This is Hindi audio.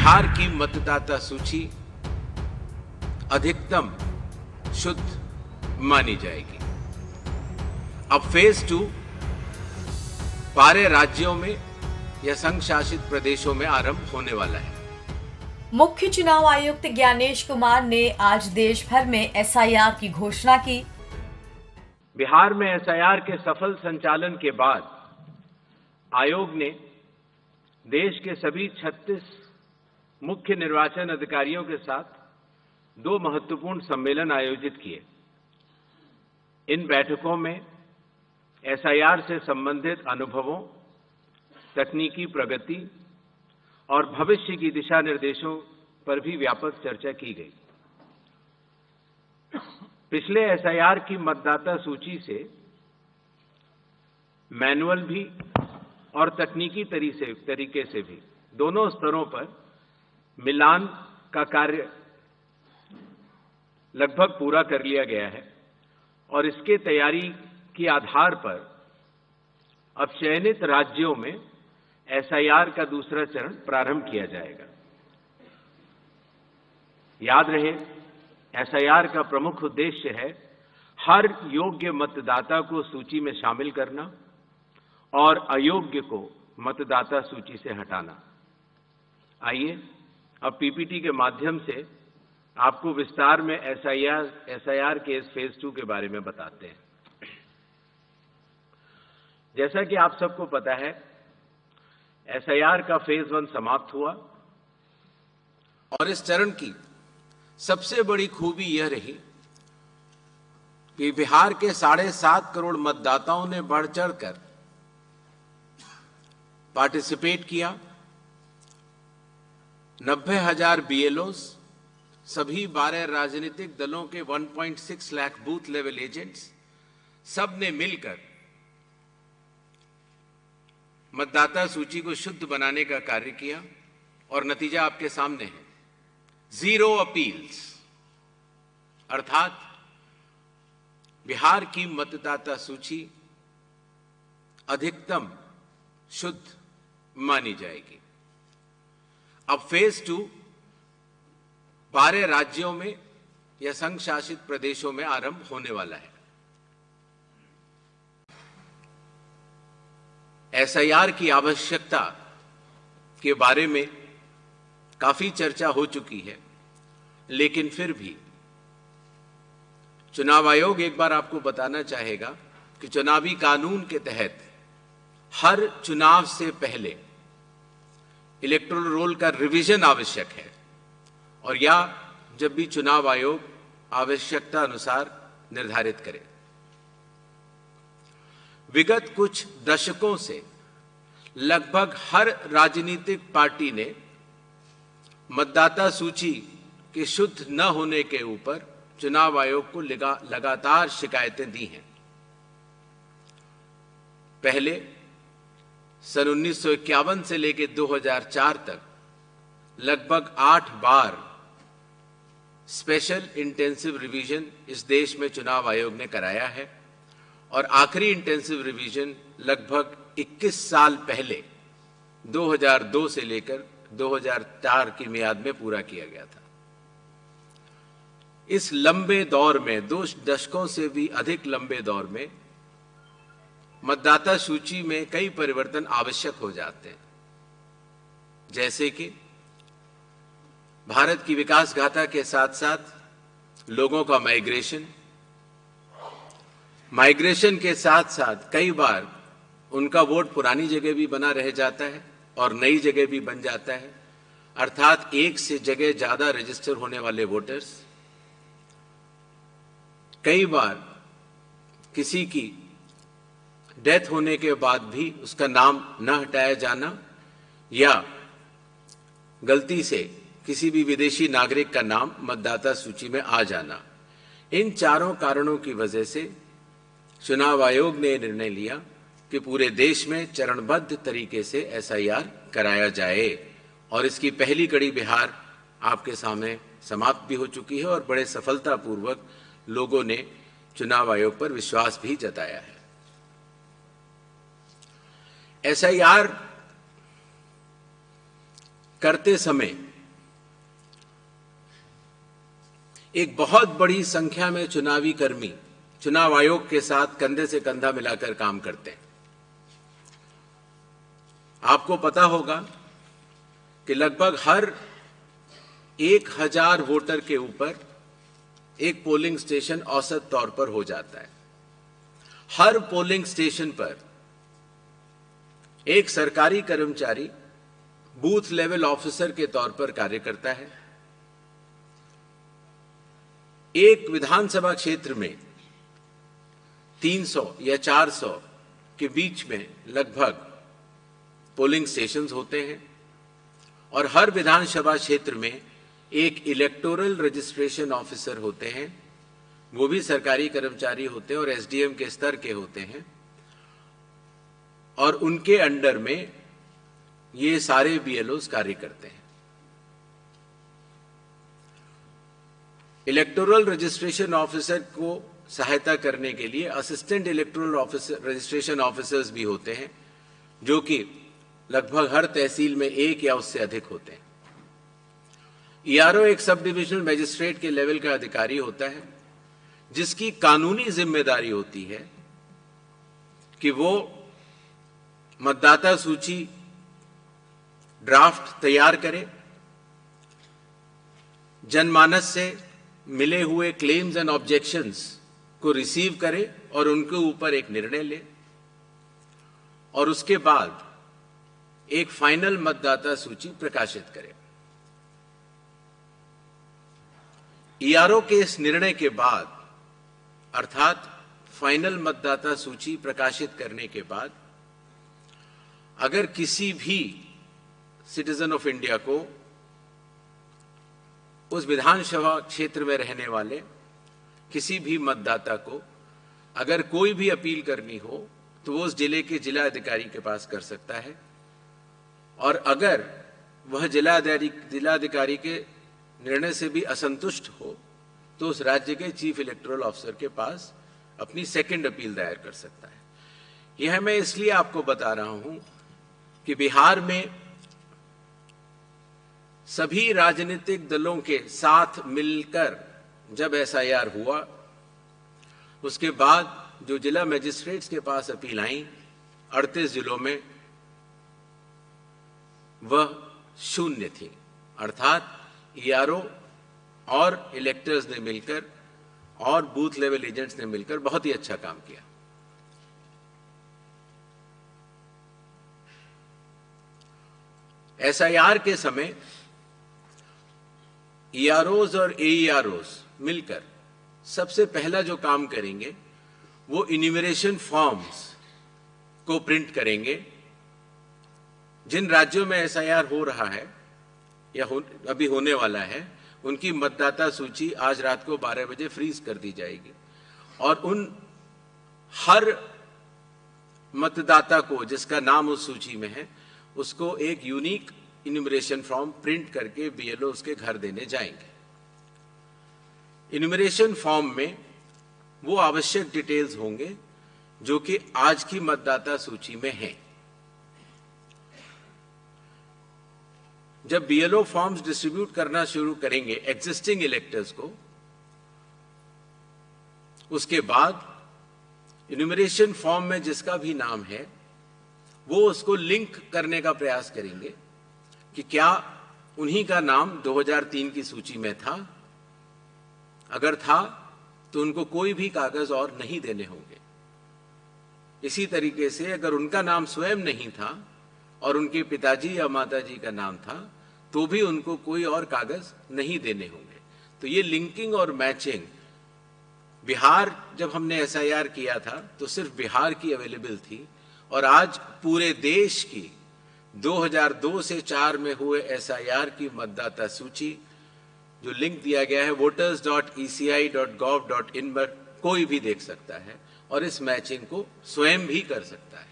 बिहार की मतदाता सूची अधिकतम शुद्ध मानी जाएगी। अब फेज 2 बारह राज्यों में या संघ शासित प्रदेशों में आरंभ होने वाला है। मुख्य चुनाव आयुक्त ज्ञानेश कुमार ने आज देश भर में एसआईआर की घोषणा की। बिहार में एसआईआर के सफल संचालन के बाद आयोग ने देश के सभी 36 मुख्य निर्वाचन अधिकारियों के साथ 2 महत्वपूर्ण सम्मेलन आयोजित किए। इन बैठकों में एसआईआर से संबंधित अनुभवों, तकनीकी प्रगति और भविष्य की दिशा निर्देशों पर भी व्यापक चर्चा की गई। पिछले एसआईआर की मतदाता सूची से मैनुअल भी और तकनीकी तरीके से भी दोनों स्तरों पर मिलान का कार्य लगभग पूरा कर लिया गया है और इसके तैयारी के आधार पर अब चयनित राज्यों में एसआईआर का दूसरा चरण प्रारंभ किया जाएगा। याद रहे, एसआईआर का प्रमुख उद्देश्य है हर योग्य मतदाता को सूची में शामिल करना और अयोग्य को मतदाता सूची से हटाना। आइए अब पीपीटी के माध्यम से आपको विस्तार में एसआईआर के इस फेज 2 के बारे में बताते हैं। जैसा कि आप सबको पता है, एसआईआर का फेज 1 समाप्त हुआ और इस चरण की सबसे बड़ी खूबी यह रही कि बिहार के 7.5 करोड़ मतदाताओं ने बढ़ चढ़कर पार्टिसिपेट किया। 90,000 बीएलओस, सभी 12 राजनीतिक दलों के 1.6 लाख बूथ लेवल एजेंट्स, सब ने मिलकर मतदाता सूची को शुद्ध बनाने का कार्य किया और नतीजा आपके सामने है। 0 अपील्स, अर्थात बिहार की मतदाता सूची अधिकतम शुद्ध मानी जाएगी। अब फेज 2 12 राज्यों में या संघ शासित प्रदेशों में आरंभ होने वाला है। एसआईआर की आवश्यकता के बारे में काफी चर्चा हो चुकी है, लेकिन फिर भी चुनाव आयोग एक बार आपको बताना चाहेगा कि चुनावी कानून के तहत हर चुनाव से पहले इलेक्टोरल रोल का रिवीजन आवश्यक है और या जब भी चुनाव आयोग आवश्यकता अनुसार निर्धारित करे। विगत कुछ दशकों से लगभग हर राजनीतिक पार्टी ने मतदाता सूची के शुद्ध न होने के ऊपर चुनाव आयोग को लगातार शिकायतें दी हैं। पहले सन 1951 से लेकर 2004 तक लगभग 8 बार स्पेशल इंटेंसिव रिवीजन इस देश में चुनाव आयोग ने कराया है और आखिरी इंटेंसिव रिवीजन लगभग 21 साल पहले 2002 से लेकर 2004 की मियाद में पूरा किया गया था। इस लंबे दौर में, 2 दशकों से भी अधिक लंबे दौर में, मतदाता सूची में कई परिवर्तन आवश्यक हो जाते हैं, जैसे कि भारत की विकास गाथा के साथ साथ लोगों का माइग्रेशन के साथ साथ कई बार उनका वोट पुरानी जगह भी बना रह जाता है और नई जगह भी बन जाता है, अर्थात एक से जगह ज्यादा रजिस्टर होने वाले वोटर्स। कई बार किसी की डेथ होने के बाद भी उसका नाम न हटाया जाना या गलती से किसी भी विदेशी नागरिक का नाम मतदाता सूची में आ जाना। इन चारों कारणों की वजह से चुनाव आयोग ने निर्णय लिया कि पूरे देश में चरणबद्ध तरीके से एसआईआर कराया जाए और इसकी पहली कड़ी बिहार आपके सामने समाप्त भी हो चुकी है और बड़े सफलतापूर्वक लोगों ने चुनाव आयोग पर विश्वास भी जताया है। एसआईआर करते समय एक बहुत बड़ी संख्या में चुनावी कर्मी चुनाव आयोग के साथ कंधे से कंधा मिलाकर काम करते हैं। आपको पता होगा कि लगभग हर 1000 वोटर के ऊपर एक पोलिंग स्टेशन औसत तौर पर हो जाता है। हर पोलिंग स्टेशन पर एक सरकारी कर्मचारी बूथ लेवल ऑफिसर के तौर पर कार्य करता है। एक विधानसभा क्षेत्र में 300 या 400 के बीच में लगभग पोलिंग स्टेशंस होते हैं और हर विधानसभा क्षेत्र में एक इलेक्टोरल रजिस्ट्रेशन ऑफिसर होते हैं। वो भी सरकारी कर्मचारी होते हैं और एसडीएम के स्तर के होते हैं और उनके अंडर में ये सारे बीएलओज कार्य करते हैं। इलेक्टोरल रजिस्ट्रेशन ऑफिसर को सहायता करने के लिए assistant electoral officer registration officers भी होते हैं, जो कि लगभग हर तहसील में एक या उससे अधिक होते हैं। ईआरओ एक सब डिविजनल मजिस्ट्रेट के लेवल का अधिकारी होता है, जिसकी कानूनी जिम्मेदारी होती है कि वो मतदाता सूची ड्राफ्ट तैयार करे, जनमानस से मिले हुए क्लेम्स एंड ऑब्जेक्शंस को रिसीव करे और उनके ऊपर एक निर्णय ले और उसके बाद एक फाइनल मतदाता सूची प्रकाशित करे। ईआरओ के इस निर्णय के बाद अर्थात फाइनल मतदाता सूची प्रकाशित करने के बाद अगर किसी भी सिटीजन ऑफ इंडिया को उस विधानसभा क्षेत्र में रहने वाले किसी भी मतदाता को अगर कोई भी अपील करनी हो तो वो उस जिले के जिला अधिकारी के पास कर सकता है और अगर वह जिलाधिकारी के निर्णय से भी असंतुष्ट हो तो उस राज्य के चीफ इलेक्टोरल ऑफिसर के पास अपनी सेकंड अपील दायर कर सकता है। यह मैं इसलिए आपको बता रहा हूं कि बिहार में सभी राजनीतिक दलों के साथ मिलकर जब एसआईआर हुआ, उसके बाद जो जिला मजिस्ट्रेट्स के पास अपील आई 38 जिलों में, वह 0 थी। अर्थात ईआरओ और इलेक्टर्स ने मिलकर और बूथ लेवल एजेंट्स ने मिलकर बहुत ही अच्छा काम किया। एसआईआर के समय ईआरओज और एईआरओज मिलकर सबसे पहला जो काम करेंगे वो इन्यूमरेशन फॉर्म्स को प्रिंट करेंगे। जिन राज्यों में एसआईआर हो रहा है या अभी होने वाला है, उनकी मतदाता सूची आज रात को 12 बजे फ्रीज कर दी जाएगी और उन हर मतदाता को जिसका नाम उस सूची में है, उसको एक यूनिक इन्यूमरेशन फॉर्म प्रिंट करके बीएलओ उसके घर देने जाएंगे। इन्यूमरेशन फॉर्म में वो आवश्यक डिटेल्स होंगे जो कि आज की मतदाता सूची में हैं। जब बीएलओ फॉर्म्स डिस्ट्रीब्यूट करना शुरू करेंगे एग्जिस्टिंग इलेक्टर्स को, उसके बाद इन्यूमरेशन फॉर्म में जिसका भी नाम है वो उसको लिंक करने का प्रयास करेंगे कि क्या उन्हीं का नाम 2003 की सूची में था। अगर था तो उनको कोई भी कागज और नहीं देने होंगे। इसी तरीके से अगर उनका नाम स्वयं नहीं था और उनके पिताजी या माताजी का नाम था तो भी उनको कोई और कागज नहीं देने होंगे। तो ये लिंकिंग और मैचिंग, बिहार जब हमने एसआईआर किया था तो सिर्फ बिहार की अवेलेबल थी और आज पूरे देश की 2002 से 4 में हुए एसआईआर की मतदाता सूची जो लिंक दिया गया है voters.eci.gov.in पर कोई भी देख सकता है और इस मैचिंग को स्वयं भी कर सकता है।